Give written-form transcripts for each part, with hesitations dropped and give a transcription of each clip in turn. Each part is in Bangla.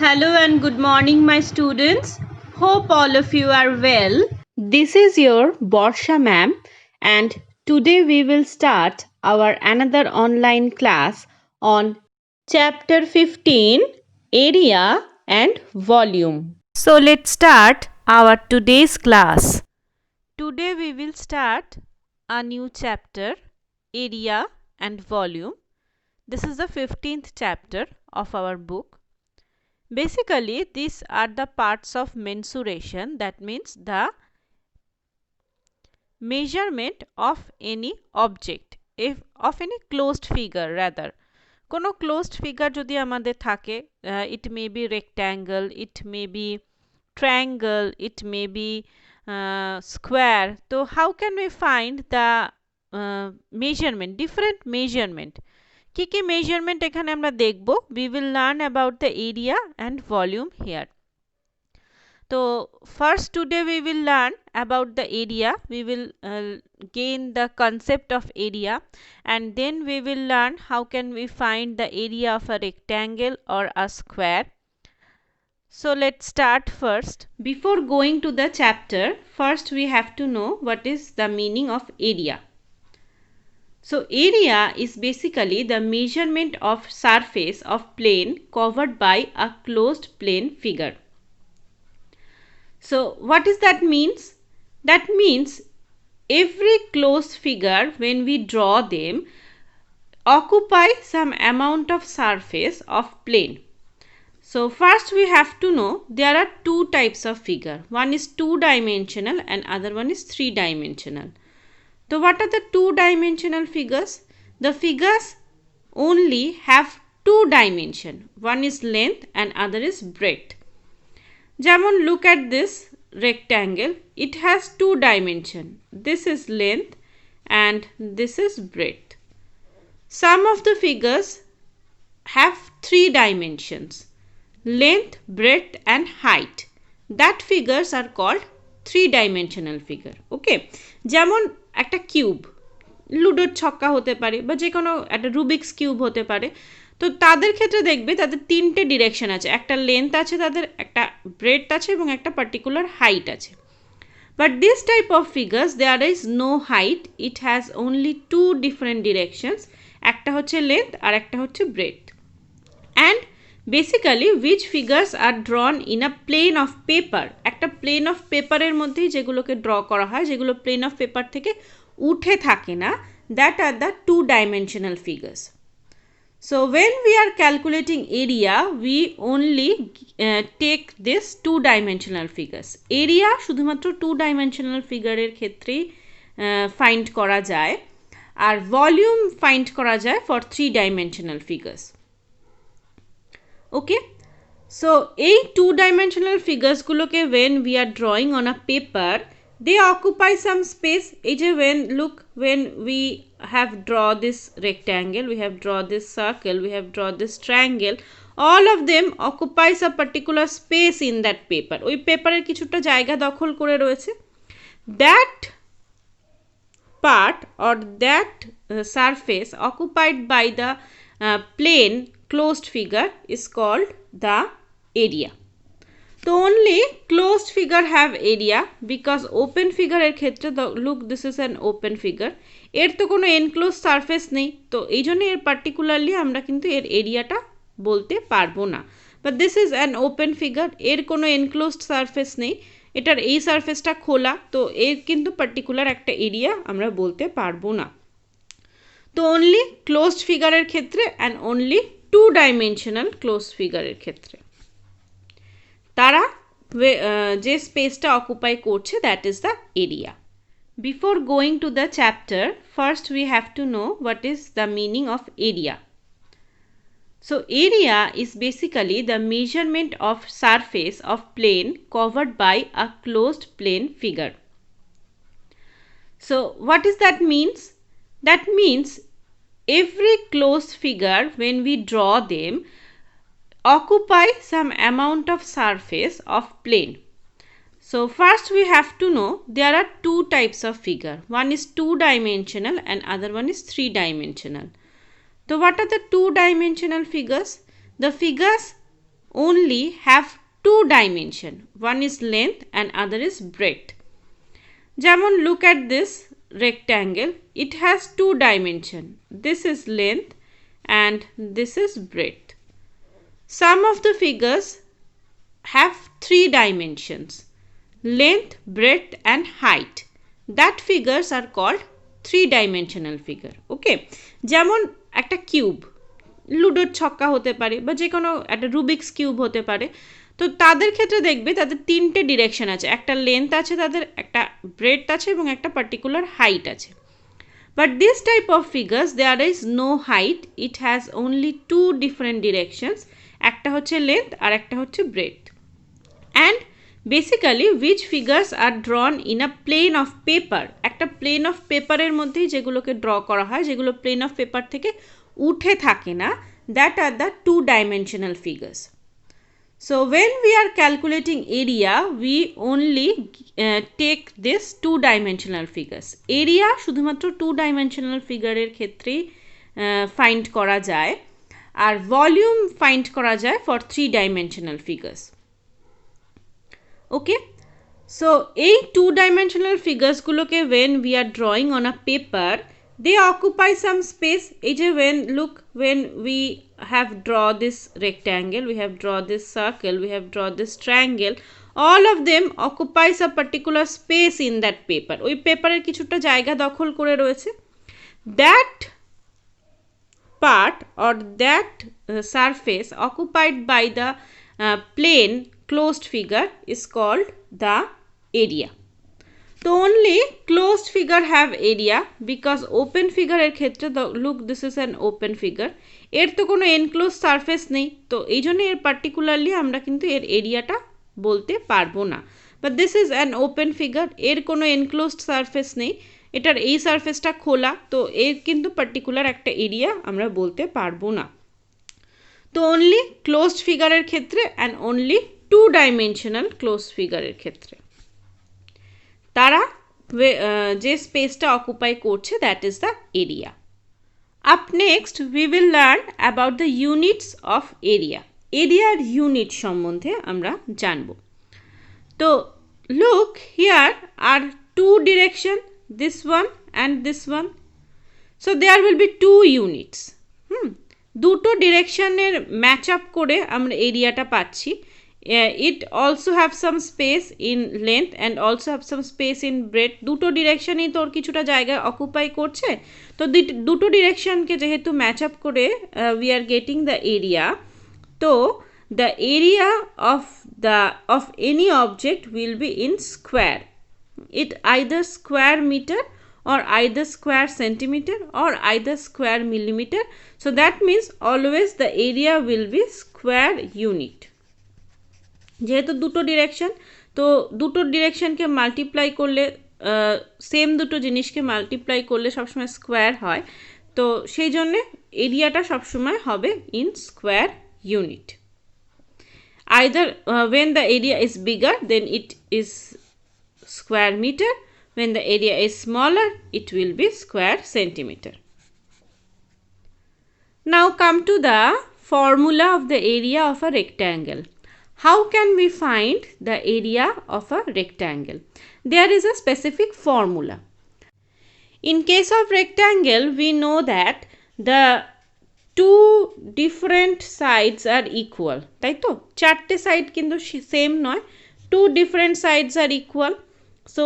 Hello and good morning, my students. Hope all of you are well. This is your Borsha ma'am, and today we will start our another online class on chapter 15 area and volume. So let's start our today's class. Today we will start a new chapter, area and volume. This is the 15th chapter of our book. Basically, these are the parts of mensuration, that means the measurement of any object, if of any closed figure rather. কোনো closed figure যদি আমাদের থাকে, it may be rectangle, it may be triangle, it may be square. So how can we find the measurement, different measurement? কি কি মেজারমেন্ট এখানে আমরা দেখব? We will learn about the area and volume here. So first today we will learn about the area. We will gain the concept of area, and then we will learn how can we find the area of a rectangle or a square. So let's start first. Before going to the chapter, first we have to know what is the meaning of area. So area is basically the measurement of surface of plane covered by a closed plane figure. So what is that means? That means every closed figure, when we draw them, occupy some amount of surface of plane. So first we have to know there are two types of figure. One is two-dimensional and other one is three-dimensional. So what are the two-dimensional figures? The figures only have two dimension. One is length and other is breadth. যেমন look at this rectangle. It has two dimension. This is length and this is breadth. Some of the figures have three dimensions: length, breadth and height. That figures are called three-dimensional figure. Okay, যেমন একটা কিউব, লুডোর ছক্কা হতে পারে বা যে কোনো একটা রুবিক্স কিউব হতে পারে। তো তাদের ক্ষেত্রে দেখবে তাদের তিনটে ডিরেকশন আছে, একটা লেন্থ আছে, তাদের একটা ব্রেডথ আছে এবং একটা পার্টিকুলার হাইট আছে। But this type of figures there is no height, it has only two different directions, একটা হচ্ছে লেন্থ আর একটা হচ্ছে breadth. And basically which figures are drawn in a plane of paper, একটা প্লেন অফ পেপারের মধ্যেই যেগুলোকে ড্র করা হয়, যেগুলো প্লেন অফ পেপার থেকে উঠে থাকে না, that are the two dimensional figures. So when we are calculating area, we only take this two-dimensional figures. Area শুধুমাত্র two-dimensional ফিগারের ক্ষেত্রেই ফাইন্ড করা যায়, আর ভলিউম ফাইন্ড করা যায় for three-dimensional figures. Okay, so এই two-dimensional figuresগুলোকে when we are drawing on a paper, they occupy some space. এই যে when we have draw this rectangle, we have draw this circle, we have draw this triangle, all of them occupies a particular space in that paper. ওই পেপারের কিছুটা জায়গা দখল করে রয়েছে। That part or that surface occupied by the plane closed figure is called the area. So only closed figure have area, because open figure এর ক্ষেত্রে look, this is an open figure, এর তো কোনো enclosed surface নেই, তো এই জন্য এর particularly আমরা কিন্তু এর এরিয়াটা বলতে পারবো না। But this is an open figure, এর কোনো enclosed surface নেই, এটার এই সারফেসটা খোলা, তো এর কিন্তু পার্টিকুলার একটা এরিয়া আমরা বলতে পারবো না। তো অনলি ক্লোজড ফিগারের ক্ষেত্রে and only two dimensional closed ফিগারের ক্ষেত্রে তারা যে স্পেসটা অকুপাই করছে, that is the area. Before going to the chapter, first we have to know what is the meaning of area. So area is basically the measurement of surface of plane covered by a closed plane figure. So what is that means? That means every closed figure, when we draw them, occupy some amount of surface of plane. So first we have to know there are two types of figure. One is two-dimensional and other one is three-dimensional. So what are the two-dimensional figures? The figures only have two dimension. One is length and other is breadth. যেমন look at this rectangle, it has two dimension. This is length and this is breadth. Some of the figures have three dimensions, length, breadth and height. That figures are called three dimensional figure. Okay, যেমন একটা কিউব, লুডোর ছক্কা হতে পারে বা যে কোনো একটা রুবিক্স কিউব হতে পারে, তো তাদের ক্ষেত্রে দেখবে তাদের তিনটে ডিরেকশন আছে, একটা লেন্থ আছে, তাদের একটা ব্রেডথ আছে এবং একটা পার্টিকুলার হাইট আছে। But this type of figures there is no height, it has only two different directions, একটা হচ্ছে লেন্থ আর একটা হচ্ছে breadth. And basically which figures are drawn in a plane of paper, একটা প্লেন অফ পেপারের মধ্যেই যেগুলোকে ড্র করা হয়, যেগুলো প্লেন অফ পেপার থেকে উঠে থাকে না, that are the two dimensional figures. So when we are calculating area, we only take this two dimensional figures. Area শুধুমাত্র two dimensional ফিগারের ক্ষেত্রেই ফাইন্ড করা যায়, আর ভলিউম ফাইন্ড করা যায় for three dimensional figures. Okay, so এই টু ডাইমেনশনাল ফিগার্সগুলোকে when we are drawing on a paper, they occupy some space. এই যে when we have draw this rectangle, we have draw this circle, we have draw this triangle, all of them occupies a particular space in that paper. ওই পেপারের কিছুটা জায়গা দখল করে রয়েছে। That part or that surface occupied by the plane closed figure is called the area. So only closed figure have area, because open figure এর ক্ষেত্রে look, this is an open figure, এর তো কোনো enclosed surface নেই, তো এই জন্য এর particularly আমরা কিন্তু এর এরিয়াটা বলতে পারবো না। But this is an open figure, এর কোনো enclosed surface নেই, এটার এই সারফেসটা খোলা, তো এর কিন্তু পার্টিকুলার একটা এরিয়া আমরা বলতে পারবো না। তো অনলি ক্লোজড ফিগারের ক্ষেত্রে and only two dimensional closed ফিগারের ক্ষেত্রে তারা যে স্পেসটা অকুপাই করছে, that is the area. Up next we will learn about the units of area. এরিয়ার ইউনিট সম্বন্ধে আমরা জানব। তো লুক হিয়ার আর two direction, this one and this one, so there will be two units. দুটো ডিরেকশনের ম্যাচ আপ করে আমরা এরিয়াটা পাচ্ছি। it also have some space in length and also have some space in breadth. দুটো ডিরেকশনই তোর কিছুটা জায়গা অকুপাই করছে, তো দুটো ডিরেকশনকে যেহেতু ম্যাচ আপ করে we are getting the area, তো the area of any object will be in square. It either square meter or either square centimeter or either square millimeter. So that means always the area will be square unit. যেহেতু দুটো ডিরেকশন, তো দুটো ডিরেকশনকে মাল্টিপ্লাই করলে সেম দুটো জিনিসকে মাল্টিপ্লাই করলে সবসময় স্কোয়ার হয়, তো সেই জন্যে এরিয়াটা সবসময় হবে in square unit. Either when the area is bigger, then it is square meter, when the area is smaller, it will be square centimeter. Now come to the formula of the area of a rectangle. How can we find the area of a rectangle? There is a specific formula. In case of rectangle, we know that the two different sides are equal. তাই তো, চারটে সাইড কিন্তু সেম নয়, two different sides are equal. So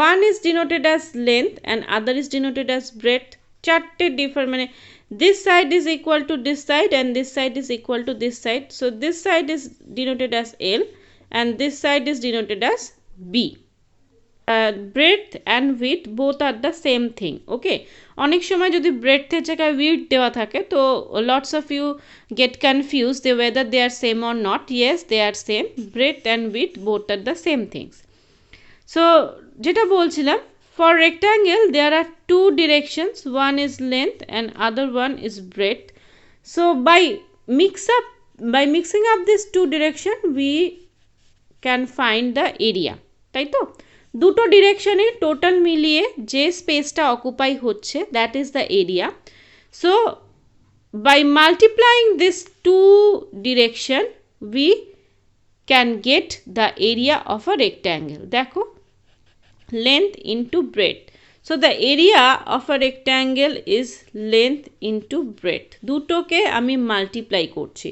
one is denoted as length and other is denoted as breadth. চারটে different, মানে this side is equal to this side and this side is equal to this side. So this side is denoted as L and this side is denoted as B. Breadth and width both are the same thing. Okay, অনেক সময় যদি breadth-এর জায়গায় width দেওয়া থাকে, তো lots of you get confused whether they are same or not. Yes, they are same. Breadth and width both are the same things. So যেটা বলছিলাম, for rectangle there are two directions, one is length and other one is breadth. So by mixing up these two direction we can find the area. তাই তো, দুটো ডিরেকশনে টোটাল মিলিয়ে যে স্পেসটা অকুপাই হচ্ছে, that is the area. So by multiplying this two direction we can get the area of a rectangle. দেখো length into breadth. So the area of a rectangle is length into breadth. দুটোকে আমি multiply করছি.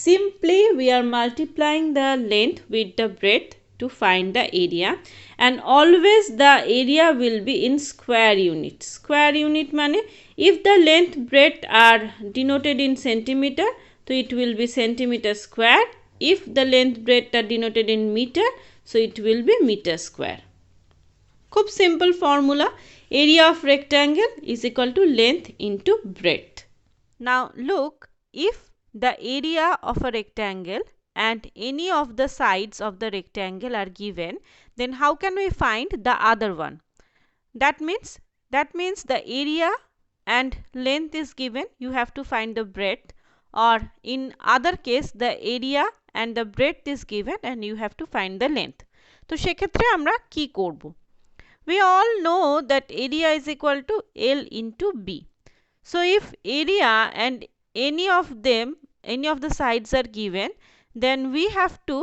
Simply we are multiplying the length with the breadth to find the area, and always the area will be in square unit. Square unit মানে if the length breadth are denoted in centimeter, so it will be centimeter square. If the length breadth are denoted in meter, so it will be meter square. খুব simple formula. Area of rectangle is equal to length into breadth. Now look, if the area of a rectangle and any of the sides of the rectangle are given, then how can we find the other one? That means the area and length is given, you have to find the breadth, or in other case the area and the breadth is given and you have to find the length. তো সেক্ষেত্রে আমরা কি করব? We all know that area is equal to L into B. So if area and any of the sides are given, then we have to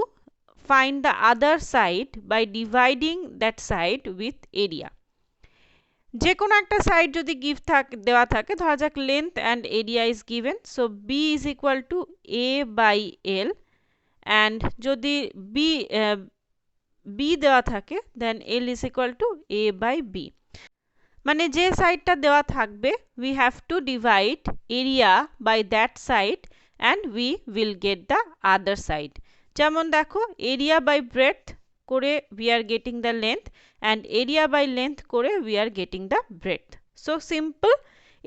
find the other side by dividing that side with area. যে কোনো একটা সাইড যদি দেওয়া থাকে, ধরা যাক length and area is given, so B is equal to A by L, and যদি বি দেওয়া থাকে then L is equal to A by B. মানে যে সাইডটা দেওয়া থাকবে we have to divide area by that side and we will get the other side. যেমন দেখো এরিয়া বাই ব্রেডথ করে we are getting the length, and area by length করে we are getting the breadth. So simple,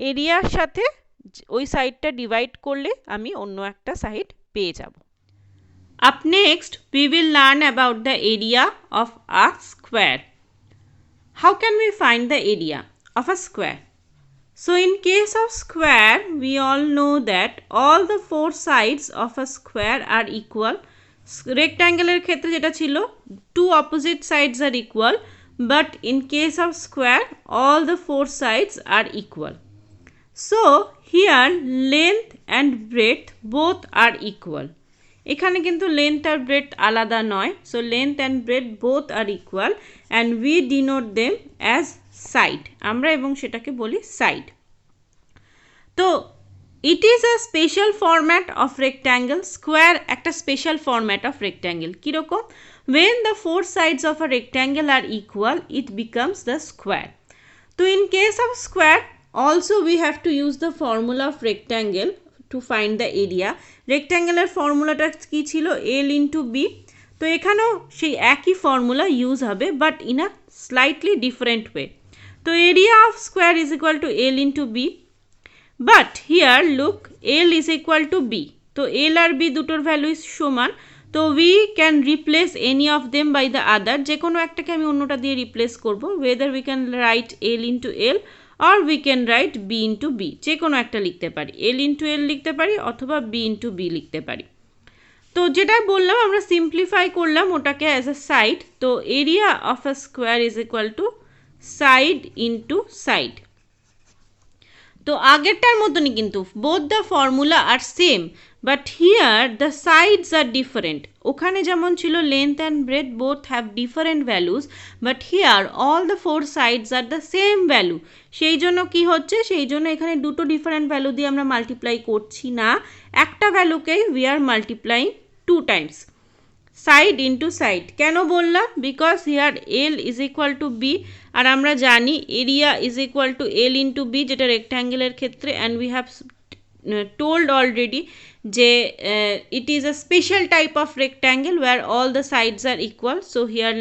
এরিয়ার সাথে ওই সাইডটা ডিভাইড করলে আমি অন্য একটা সাইড পেয়ে যাব। Up next we will learn about the area of a square. How can we find the area of a square? So in case of square, we all know that all the four sides of a square are equal. Rectangle এর ক্ষেত্রে যেটা ছিল two opposite sides are equal, but in case of square all the four sides are equal. So here length and breadth both are equal. এখানে কিন্তু লেন্থ আর ব্রেডথ আলাদা নয়, so length and breadth both are equal and we denote them as side, আমরা এবং সেটাকে বলি সাইড। তো it is a special format of rectangle. Square একটা স্পেশাল ফরম্যাট অফ রেক্ট্যাঙ্গেল। কীরকম? when the four sides of a rectangle are equal it becomes the square. So in case of square also we have to use the formula of rectangle to find the area. রেক্ট্যাঙ্গেলের ফর্মুলাটা কী ছিল? L into B. তো এখানেও সেই একই ফর্মুলা ইউজ হবে but in a slightly different way. তো area of square is equal to L into B, but here look L is equal to B. তো এল আর বি দুটোর ভ্যালু সমান, তো we can replace any of them by the other. যে কোনো একটাকে আমি অন্যটা দিয়ে রিপ্লেস করবো। Whether we can write L into L or we can write b into b, যে কোনো একটা লিখতে পারি, l into l লিখতে পারি অথবা b into b লিখতে পারি। তো যেটা বললাম আমরা সিম্পলিফাই করলাম ওটাকে অ্যাজ আ সাইড। তো area of a square is equal to side into side. তো আগেরটার মতনই কিন্তু both the formula are same, but here the sides are different. ওখানে যেমন ছিল length and breadth both have different values, but here all the four sides are the same value. সেই জন্য কী হচ্ছে, সেই জন্য এখানে দুটো ডিফারেন্ট ভ্যালু দিয়ে আমরা মাল্টিপ্লাই করছি না, একটা ভ্যালুকেই we are multiplying two times, side into side. কেন বললাম? Because here L is equal to B, আর আমরা জানি area is equal to L into B, যেটা রেক্ট্যাঙ্গেলের ক্ষেত্রে, and we have told already যে it is a special type of rectangle where all the sides are equal, so here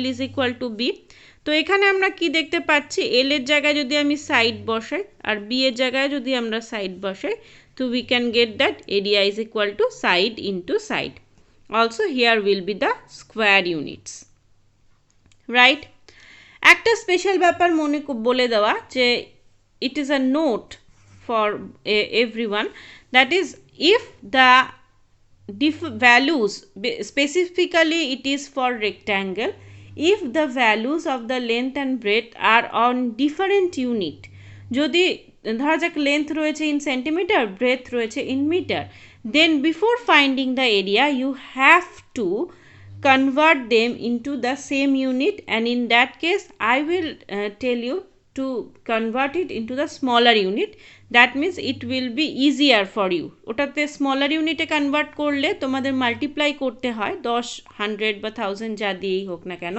L is equal to B. তো এখানে আমরা কি দেখতে পাচ্ছি, L এর জায়গায় যদি আমি সাইড বসাই আর B এর জায়গায় যদি আমরা সাইড বসাই, তো we can get that area is equal to side into side. Also here will be the square units, right? একটা স্পেশাল ব্যাপার মনে বলে দেওয়া যে it is a note for everyone, that is if the values, specifically it is for rectangle, if the values of the length and breadth are on different unit, যদি ধরা যাক লেন্থ রয়েছে ইন সেন্টিমিটার, ব্রেথ রয়েছে in metre, then before finding the area you have to convert them into the same unit, and in that case I will tell you to convert it into the smaller unit. That means it will be easier for you. ওটাতে smaller unit এ convert করলে তোমাদের multiply করতে হয় 10, 100 বা 1000 যা দিয়েই হোক না কেন।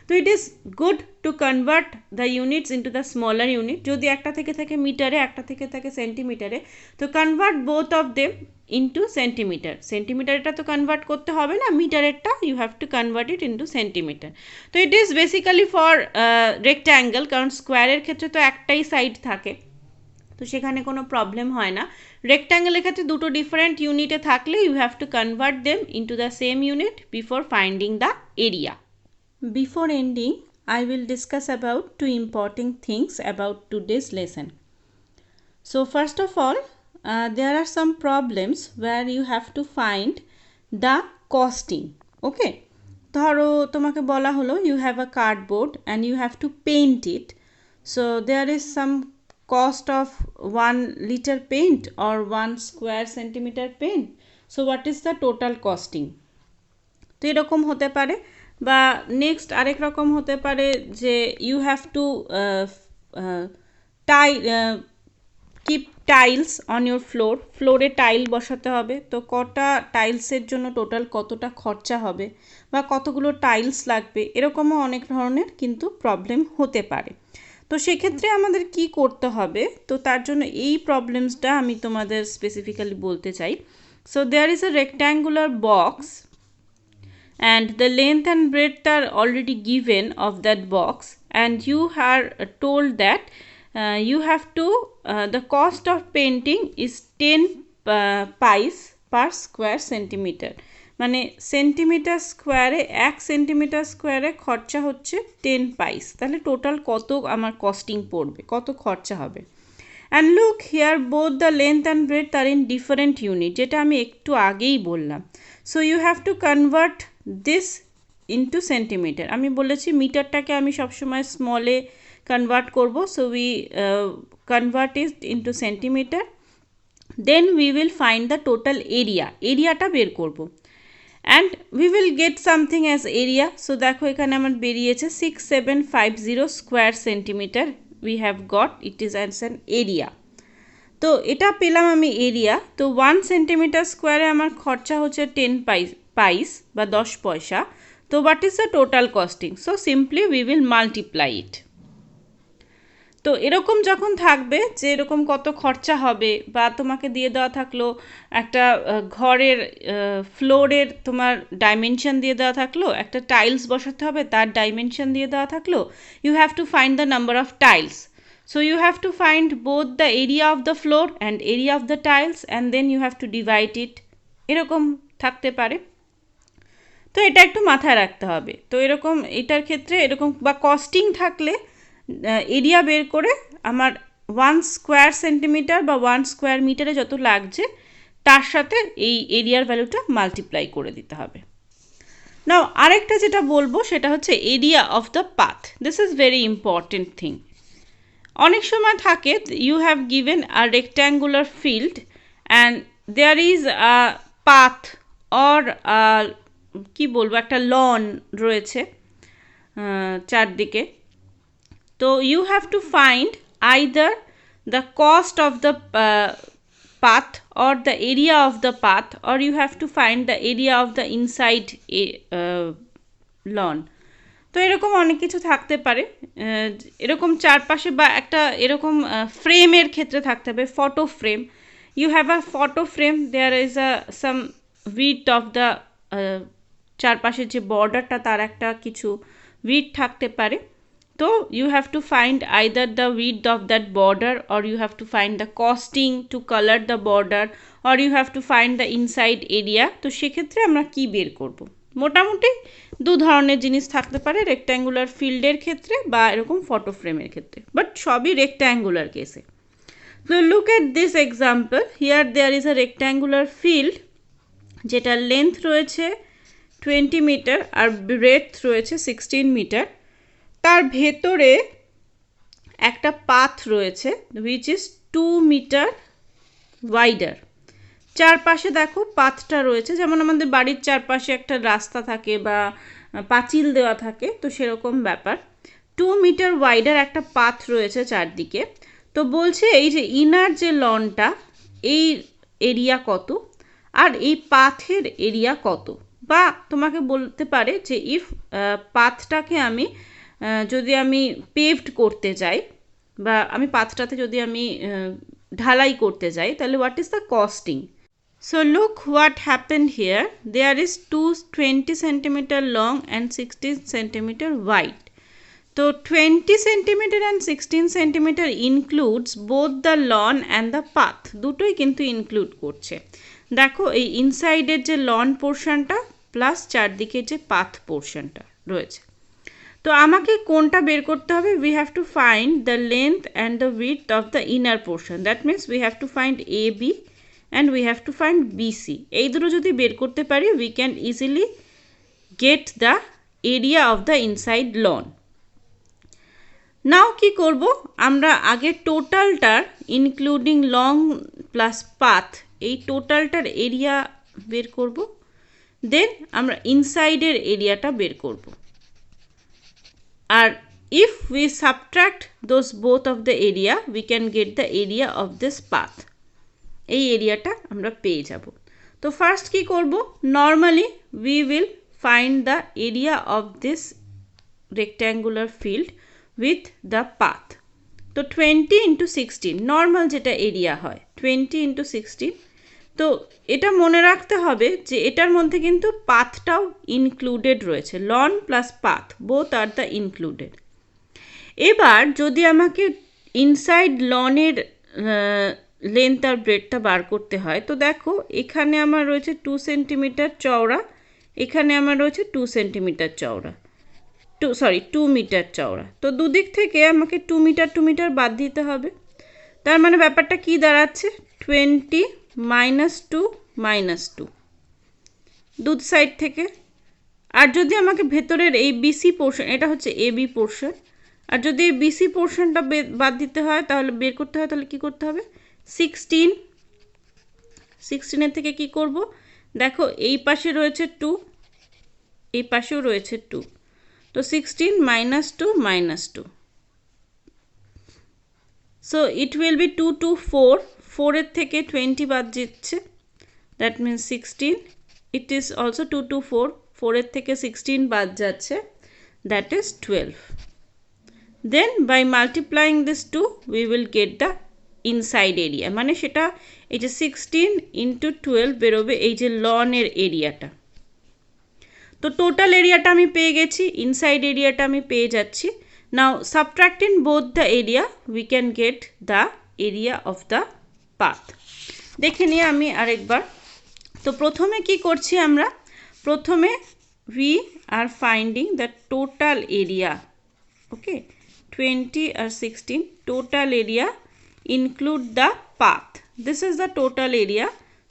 তো it is good to convert the units into the smaller unit. যদি একটা থেকে থাকে মিটারে, একটা থেকে থাকে সেন্টিমিটারে, তো convert both of them into centimetre. সেন্টিমিটারটা তো কনভার্ট করতে হবে না, মিটারেরটা you have to convert it into centimetre. তো it is basically for rectangle, কারণ স্কোয়ারের ক্ষেত্রে তো একটাই সাইড থাকে, তো সেখানে কোনো প্রবলেম হয় না। রেক্ট্যাঙ্গেলের ক্ষেত্রে দুটো ডিফারেন্ট ইউনিটে থাকলে you have to convert them into the same unit before finding the area. Before ending, I will discuss about two important things about today's lesson. So first of all, there are some problems where you have to find the costing. Okay, ধরো তোমাকে বলা হলো you have a cardboard and you have to paint it. So there is some cost of 1 liter paint or 1 square centimeter paint. So what is the total costing? তো এরকম হতে পারে, বা নেক্সট আরেক রকম হতে পারে যে you have to keep tiles on your floor, ফ্লোরে টাইল বসাতে হবে, তো কটা টাইলসের জন্য টোটাল কতটা খরচা হবে বা কতগুলো টাইলস লাগবে, এরকমও অনেক ধরনের কিন্তু প্রবলেম হতে পারে। তো সেক্ষেত্রে আমাদের কি করতে হবে, তো তার জন্য এই প্রবলেমসটা আমি তোমাদের স্পেসিফিক্যালি বলতে চাই। So there is a rectangular box and the length and breadth are already given of that box, and you are told that you have to the cost of painting is 10 pies per square centimeter, মানে সেন্টিমিটার স্কোয়ারে 1 সেন্টিমিটার স্কোয়ারে খরচা হচ্ছে 10 পাইস। তাহলে টোটাল কত আমার কস্টিং পড়বে, কত খরচা হবে। and look here, both the length and breadth are in different unit, যেটা আমি একটু আগেই বললাম। so you have to convert this into centimeter. আমি বলেছি মিটারটাকে আমি সবসময় স্মলে কনভার্ট করব, so we convert it into centimeter, then we will find the total area, এরিয়াটা বের করব, and we will get something as area. so দেখো এখানে আমার বেরিয়েছে 6750 square centimetre we have got, it is as an area. তো এটা পেলাম আমি এরিয়া। তো 1 সেন্টিমিটার স্কোয়ারে আমার খরচা হচ্ছে 10 পাইস বা 10 পয়সা। তো what is the total costing? So simply we will multiply it. তো এরকম যখন থাকবে যে এরকম কত খরচা হবে, বা তোমাকে দিয়ে দেওয়া থাকলো একটা ঘরের ফ্লোরের তোমার ডাইমেনশন দিয়ে দেওয়া থাকলো, একটা টাইলস বসাতে হবে তার ডাইমেনশন দিয়ে দেওয়া থাকলো, you have to find the number of tiles. So you have to find both the area of the floor and area of the tiles, and then you have to divide it. এরকম থাকতে পারে, তো এটা একটু মাথায় রাখতে হবে। তো এরকম এটার ক্ষেত্রে এরকম বা কস্টিং থাকলে এরিয়া বের করে আমার 1 স্কোয়ার সেন্টিমিটার বা 1 স্কোয়ার মিটারে যত লাগছে তার সাথে এই এরিয়ার ভ্যালুটা মাল্টিপ্লাই করে দিতে হবে। নাও আরেকটা যেটা বলবো সেটা হচ্ছে area of the path. This is very important thing. অনেক সময় থাকে you have given a rectangular field and there is a path or কি বলবো একটা লন রয়েছে চারদিকে। তো you have to find either the cost of the path or the area of the path, or you have to find the area of the inside lawn. তো এরকম অনেক কিছু থাকতে পারে, এরকম চারপাশে বা একটা এরকম ফ্রেমের ক্ষেত্রে থাকতে হবে, photo frame. You have a photo frame, there is a some width of the চারপাশের যে বর্ডারটা তার একটা কিছু উইডথ থাকতে পারে। তো you have to find either the width of that border, or you have to find the costing to colour the border, or you have to find the inside area. তো সেক্ষেত্রে আমরা কি বের করব? মোটামুটি দু ধরনের জিনিস থাকতে পারে, রেক্ট্যাঙ্গুলার ফিল্ডের ক্ষেত্রে বা এরকম ফটো ফ্রেমের ক্ষেত্রে, বাট সবই রেক্ট্যাঙ্গুলার কেসে। তো look at this example, here there is a rectangular field যেটার লেন্থ রয়েছে 20 মিটার আর ব্রেডথ রয়েছে 16 মিটার। তার ভেতরে একটা পাথ রয়েছে হুইচ ইজ 2 মিটার ওয়াইডার, চারপাশে দেখো পাথটা রয়েছে, যেমন আমাদের বাড়ির চারপাশে একটা রাস্তা থাকে বা পাঁচিল দেওয়া থাকে, তো সেরকম ব্যাপার। 2 মিটার ওয়াইডার একটা পাথ রয়েছে চারদিকে। তো বলছে এই যে ইনার যে লনটা, এই এরিয়া কত আর এই পাথের এরিয়া কত, বা তোমাকে বলতে পারে যে ইফ পাথটাকে আমি যদি আমি পেভড করতে চাই বা আমি পাথটাতে যদি আমি ঢালাই করতে চাই, তাহলে what is the costing. So look what happened here. There is 20 centimeter long and 16 centimeter wide. So 20 centimeter and 16 centimeter includes both the lawn and the path. দুটোই কিন্তু ইনক্লুড করছে। দেখো এই ইনসাইডের যে লন পোর্শনটা প্লাস চারদিকে যে পাথ পোর্শনটা রয়েছে। তো আমাকে কোনটা বের করতে হবে? we have to find the length and the width of the inner portion. That means we have to find AB and we have to find BC. এই দুটো যদি বের করতে পারি we can easily get the area of the inside lawn. নাও কি করব, আমরা আগে টোটালটার ইনক্লুডিং লং প্লাস পাথ, এই টোটালটার এরিয়া বের করব, দেন আমরা ইনসাইডের এরিয়াটা বের করব। আর if we subtract those both of the area we can get the area of this path. এই এরিয়াটা আমরা পেয়ে যাব। তো ফার্স্ট কি করব, normally we will find the area of this rectangular field with the path. তো 20 into 16 নর্মাল যেটা এরিয়া হয় 20 into 16। তো এটা মনে রাখতে হবে যে এটার মধ্যে কিন্তু পাথটাও ইনক্লুডেড রয়েছে, lawn plus path both are the included. এবার যদি আমাকে ইনসাইড লনের লেন্থ আর ব্রেডটা বার করতে হয়, তো দেখো এখানে আমার রয়েছে 2 সেন্টিমিটার চওড়া, এখানে আমার রয়েছে 2 সেন্টিমিটার চওড়া, 2 মিটার চওড়া। তো দুদিক থেকে আমাকে 2 মিটার বাদ দিতে হবে। তার মানে ব্যাপারটা কি দাঁড়াচ্ছে, 20 -2 -2 দু সাইড থেকে। আর যদি আমাকে ভেতরের এই বিসি পোর্শন, এটা হচ্ছে এবি পোর্শন, আর যদি এই বিসি পোর্শনটা বাদ দিতে হয় তাহলে বের করতে হয়, তাহলে কি করতে হবে 16 থেকে কি করব, দেখো এই পাশে রয়েছে 2, এই পাশেও রয়েছে 2, তো 16 -2 -2, so it will be 2 to 4, 4 এর থেকে 20 বাদ যাচ্ছে, that means 16, it is also 2 to 4, 4 এর থেকে 16 বাদ যাচ্ছে, that is 12. Then by multiplying this 2 we will get the inside area, মানে সেটা এই যে 16 into 12 বেরোবে এই যে লনের এরিয়াটা। তো টোটাল এরিয়াটা আমি পেয়ে গেছি, ইনসাইড এরিয়াটা আমি পেয়ে যাচ্ছি। Now subtracting both the area we can get the area of the path. দেখে নিয়ে আমি আরেকবার। তো প্রথমে কি করছি আমরা, প্রথমে we are finding the total area, okay 20 আর 16 total area include the path, this is the total area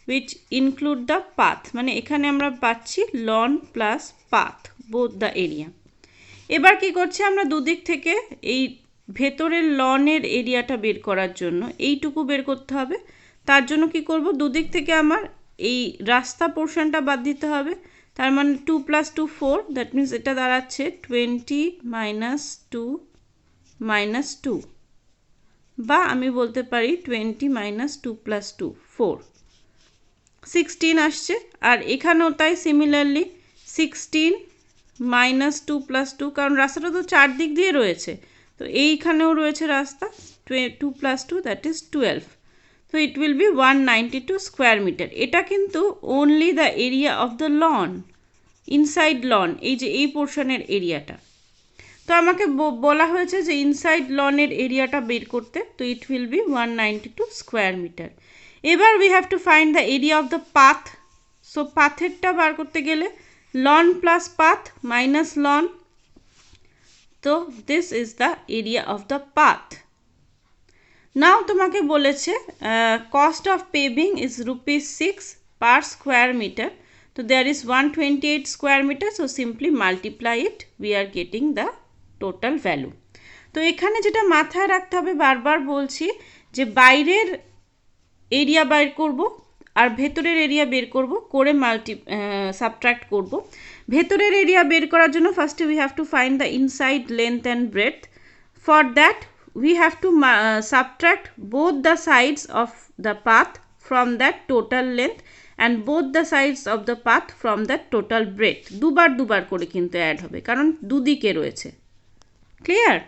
which include the path, মানে এখানে আমরা পাচ্ছি lawn plus path both the area. এবার কি করছি আমরা দুদিক থেকে এই ভেতরের লনের এরিয়াটা বের করার জন্য এইটুকু বের করতে হবে। তার জন্য কি করব, দুদিক থেকে আমার এই রাস্তা পোর্শনটা বাদ দিতে হবে, তার মানে 2 + 2 4, দ্যাট মিনস এটা দাঁড়াচ্ছে 20 - 2 -2, বা আমি বলতে পারি 20 - 2 + 2 4, 16 আসছে। আর এখানেও তাই সিমিলারলি 16 - 2 + 2, কারণ রাস্তাটা তো চারদিক দিয়ে রয়েছে, তো এইখানেও রয়েছে রাস্তা 2 + 2 দ্যাট ইজ 12, তো it will be 192 square metre. এটা কিন্তু only the area of the lawn, inside lawn, এই যে এই পোর্শনের এরিয়াটা। তো আমাকে বলা হয়েছে যে ইনসাইড লনের এরিয়াটা বের করতে, তো it will be 192 square metre. এবার we have to find the area of the path. So পাথেরটা বার করতে গেলে lawn plus path minus lawn, তো this is the area of the path. Now তোমাকে বলেছে cost of paving is ₹6 per square meter, তো there is 128 square metre, so simply multiply it, we are getting the total value. তো এখানে যেটা মাথায় রাখতে হবে, বারবার বলছি যে বাইরের এরিয়া বাইর করব আর ভেতরের এরিয়া বের করব করে সাবট্রাক্ট করব। ভেতরের এরিয়া বের করার জন্য ফার্স্টে we have to find the inside length and breadth. For that we have to subtract both the sides of the path from that total length and both the sides of the path from that total breadth. দুবার করে কিন্তু অ্যাড হবে কারণ দুদিকে রয়েছে। ক্লিয়ার?